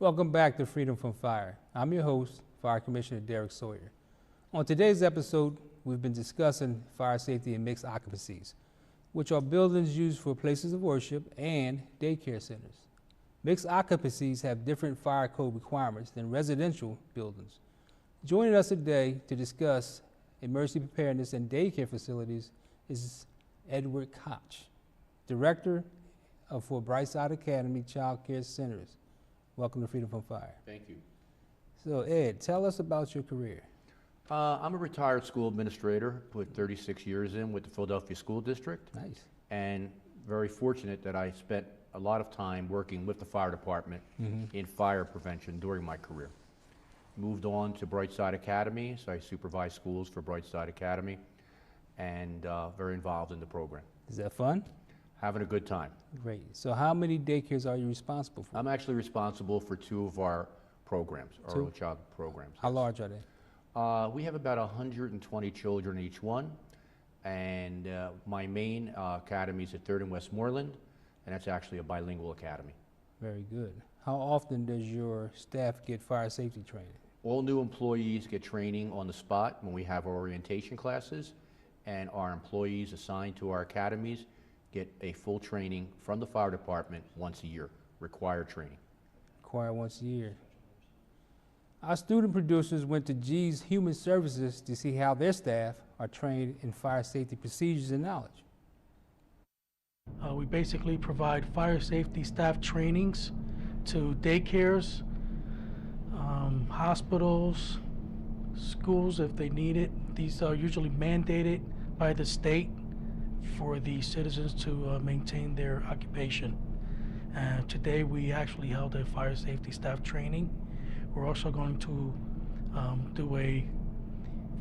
Welcome back to Freedom from Fire. I'm your host, Fire Commissioner Derek Sawyer. On today's episode, we've been discussing fire safety in mixed occupancies, which are buildings used for places of worship and daycare centers. Mixed occupancies have different fire code requirements than residential buildings. Joining us today to discuss emergency preparedness in daycare facilities is Edward Koch, Director for Brightside Academy Child Care Centers. Welcome to Freedom from Fire. Thank you. So Ed, tell us about your career. I'm a retired school administrator, put 36 years in with the Philadelphia School District. Nice. And very fortunate that I spent a lot of time working with the fire department in fire prevention during my career. Moved on to Brightside Academy, so I supervise schools for Brightside Academy, and very involved in the program. Is that fun? Having a good time. Great. So how many daycares are you responsible for? I'm actually responsible for 2 of our programs, our early child programs. How large are they? We have about 120 children in each one, and my main academy is at 3rd and Westmoreland, and that's actually a bilingual academy. Very good. How often does your staff get fire safety training? All new employees get training on the spot when we have our orientation classes, and our employees assigned to our academies get a full training from the fire department once a year, required training. Required once a year. Our student producers went to G's Human Services to see how their staff are trained in fire safety procedures and knowledge. We basically provide fire safety staff trainings to daycares, hospitals, schools if they need it. These are usually mandated by the state for the citizens to maintain their occupation. Today we actually held a fire safety staff training. We're also going to do a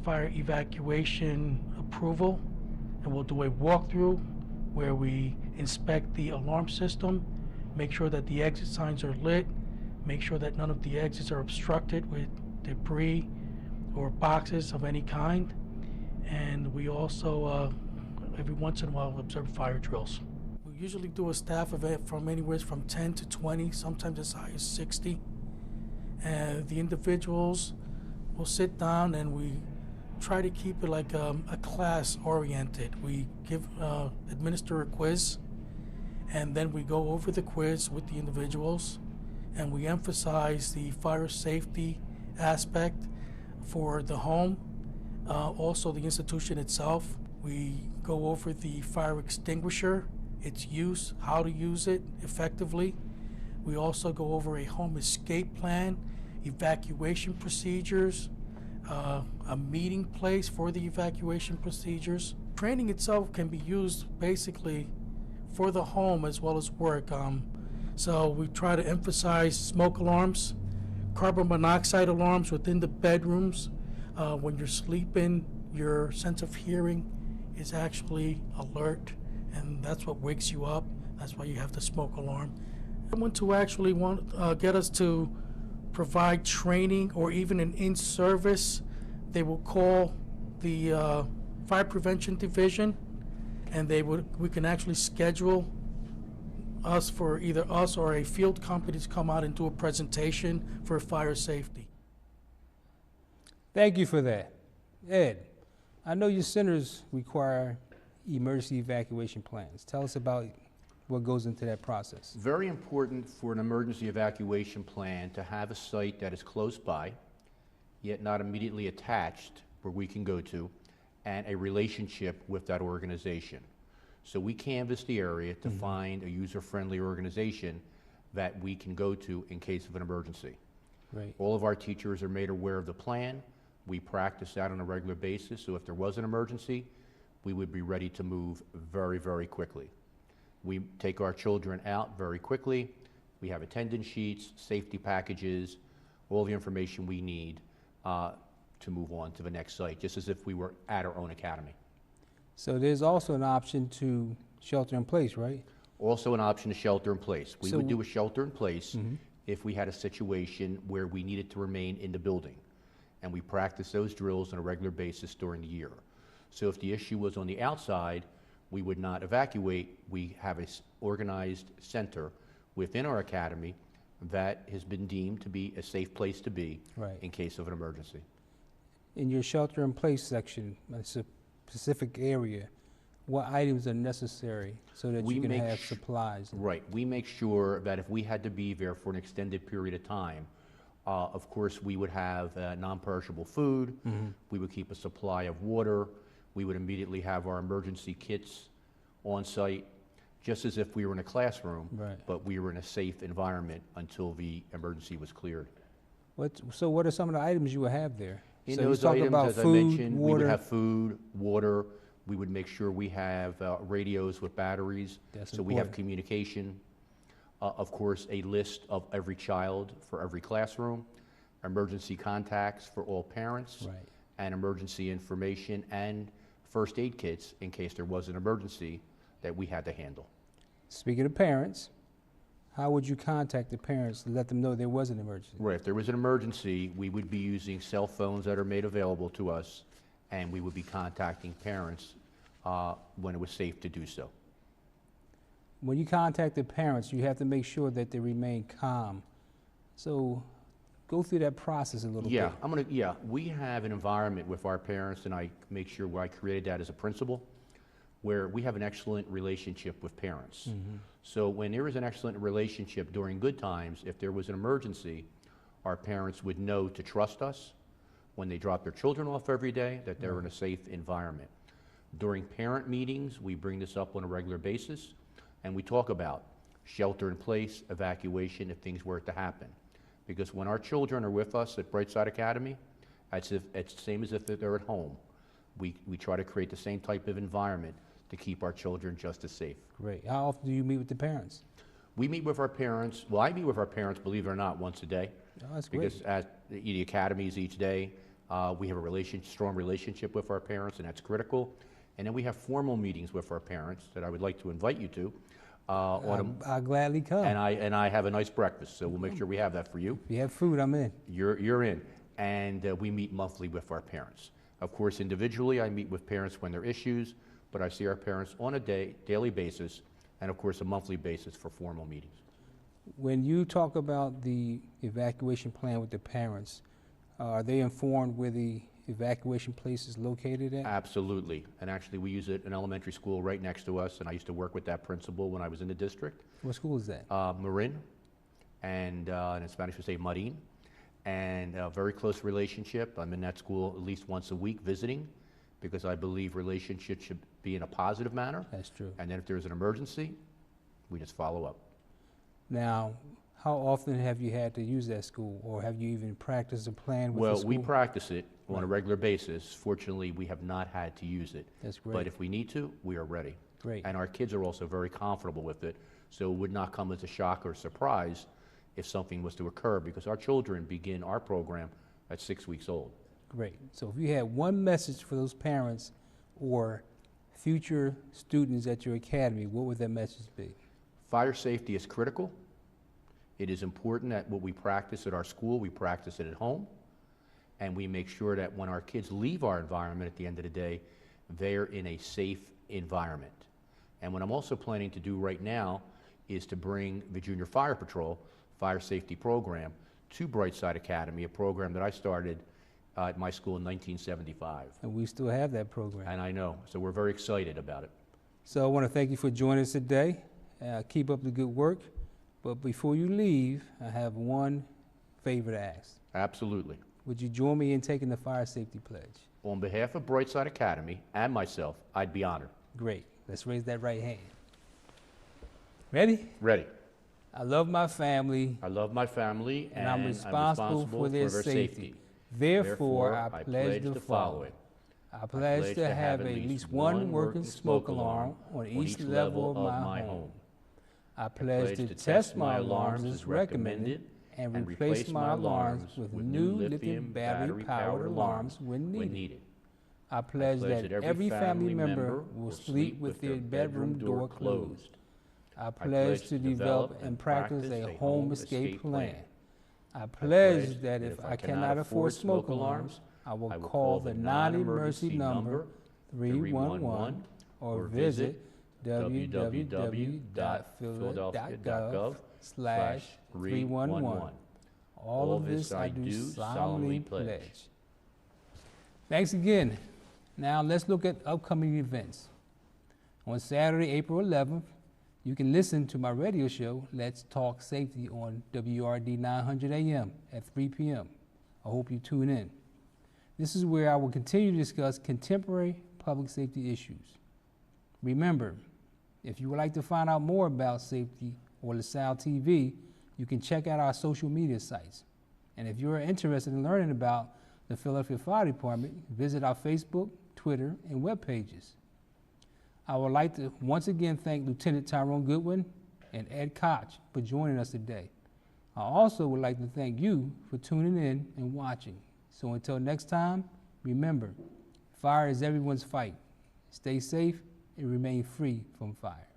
fire evacuation approval, and we'll do a walkthrough where we inspect the alarm system, make sure that the exit signs are lit, make sure that none of the exits are obstructed with debris or boxes of any kind, and we also every once in a while observe fire drills. We usually do a staff event from anywhere from 10 to 20, sometimes as high as 60. And the individuals will sit down and we try to keep it like a class oriented. We administer a quiz, and then we go over the quiz with the individuals, and we emphasize the fire safety aspect for the home, also the institution itself. We go over the fire extinguisher, its use, how to use it effectively. We also go over a home escape plan, evacuation procedures, a meeting place for the evacuation procedures. Training itself can be used basically for the home as well as work. So we try to emphasize smoke alarms, carbon monoxide alarms within the bedrooms. When you're sleeping, your sense of hearing is actually alert, and that's what wakes you up. That's why you have the smoke alarm. Someone to actually get us to provide training or even an in-service, they will call the Fire Prevention Division, and we can actually schedule us for either us or a field company to come out and do a presentation for fire safety. Thank you for that. Ed, I know your centers require emergency evacuation plans. Tell us about what goes into that process. Very important for an emergency evacuation plan to have a site that is close by, yet not immediately attached where we can go to, and a relationship with that organization. So we canvass the area to find a user-friendly organization that we can go to in case of an emergency. Right. All of our teachers are made aware of the plan. We practice that on a regular basis, so if there was an emergency, we would be ready to move very, very quickly. We take our children out very quickly. We have attendance sheets, safety packages, all the information we need to move on to the next site, just as if we were at our own academy. So there's also an option to shelter in place, right? Also an option to shelter in place. We would do a shelter in place if we had a situation where we needed to remain in the building. And we practice those drills on a regular basis during the year. So if the issue was on the outside, we would not evacuate. We have an organized center within our academy that has been deemed to be a safe place to be Right. in case of an emergency. In your shelter-in-place section, a specific area, what items are necessary so that We you can make have sh- supplies? Right, we make sure that if we had to be there for an extended period of time, of course, we would have non-perishable food, we would keep a supply of water, we would immediately have our emergency kits on site, just as if we were in a classroom, Right. but we were in a safe environment until the emergency was cleared. So what are some of the items you will have there? In So you those talk items, about as I food, mentioned, we would water. have food, water, we would make sure we have radios with batteries, That's so we have important. communication. Of course, a list of every child for every classroom, emergency contacts for all parents, Right. and emergency information and first aid kits in case there was an emergency that we had to handle. Speaking of parents, how would you contact the parents to let them know there was an emergency? Right, if there was an emergency, we would be using cell phones that are made available to us, and we would be contacting parents when it was safe to do so. When you contact the parents, you have to make sure that they remain calm. So go through that process a little bit. We have an environment with our parents, and I make sure I created that as a principal, where we have an excellent relationship with parents. So when there is an excellent relationship during good times, if there was an emergency, our parents would know to trust us when they drop their children off every day, that they're in a safe environment. During parent meetings, we bring this up on a regular basis, and we talk about shelter in place, evacuation if things were to happen. Because when our children are with us at Brightside Academy, it's the same as if they're at home. We try to create the same type of environment to keep our children just as safe. Great. How often do you meet with the parents? We meet with our parents, well, I meet with our parents, believe it or not, once a day. Oh, that's great. Because at the academies each day, we have a strong relationship with our parents, and that's critical. And then we have formal meetings with our parents that I would like to invite you to. I'll gladly come. And I have a nice breakfast, so we'll make sure we have that for you. If you have food, I'm in. You're in. And we meet monthly with our parents. Of course, individually, I meet with parents when there are issues, but I see our parents on a daily basis, and of course, a monthly basis for formal meetings. When you talk about the evacuation plan with the parents, are they informed where the evacuation place is located at? Absolutely. And actually, we use it in elementary school right next to us, and I used to work with that principal when I was in the district. What school is that? Marin, and in Spanish we say Marin, and a very close relationship. I'm in that school at least once a week visiting, because I believe relationships should be in a positive manner. That's true. And then if there's an emergency, we just follow up. Now, how often have you had to use that school, or have you even practiced a plan with the Well, school? we practice it on a regular basis. Fortunately, we have not had to use it. That's But great. if we need to, we are ready. Great. And our kids are also very comfortable with it, so it would not come as a shock or surprise if something was to occur, because our children begin our program at 6 weeks old. Great. So if you had one message for those parents or future students at your academy, what would that message be? Fire safety is critical. It is important that what we practice at our school, we practice it at home, and we make sure that when our kids leave our environment at the end of the day, they're in a safe environment. And what I'm also planning to do right now is to bring the Junior Fire Patrol Fire Safety Program to Brightside Academy, a program that I started at my school in 1975. And we still have that program. And I know, so we're very excited about it. So I want to thank you for joining us today. Keep up the good work. But before you leave, I have one favor to ask. Absolutely. Would you join me in taking the fire safety pledge? On behalf of Brightside Academy and myself, I'd be honored. Great. Let's raise that right hand. Ready? Ready. I love my family, I love my family, and I'm responsible for their safety. Therefore, I pledge the following. I pledge to have at least one working smoke alarm on each level of my home. I pledge to test my alarms as recommended and replace my alarms with new lithium battery-powered alarms when needed. I pledge that every family member will sleep with their bedroom door closed. I pledge to develop and practice a home escape plan. I pledge that if I cannot afford smoke alarms, I will call the non-emergency number 311 or visit www.philip.gov 404-311. All of this I do solemnly pledge. Thanks again. Now let's look at upcoming events. On Saturday, April 11th, you can listen to my radio show, Let's Talk Safety, on WRD 900 AM at 3 p.m. I hope you tune in. This is where I will continue to discuss contemporary public safety issues. Remember, if you would like to find out more about safety or LaSalle TV, you can check out our social media sites. And if you're interested in learning about the Philadelphia Fire Department, visit our Facebook, Twitter, and web pages. I would like to once again thank Lieutenant Tyrone Goodwin and Ed Koch for joining us today. I also would like to thank you for tuning in and watching. So until next time, remember, fire is everyone's fight. Stay safe and remain free from fire.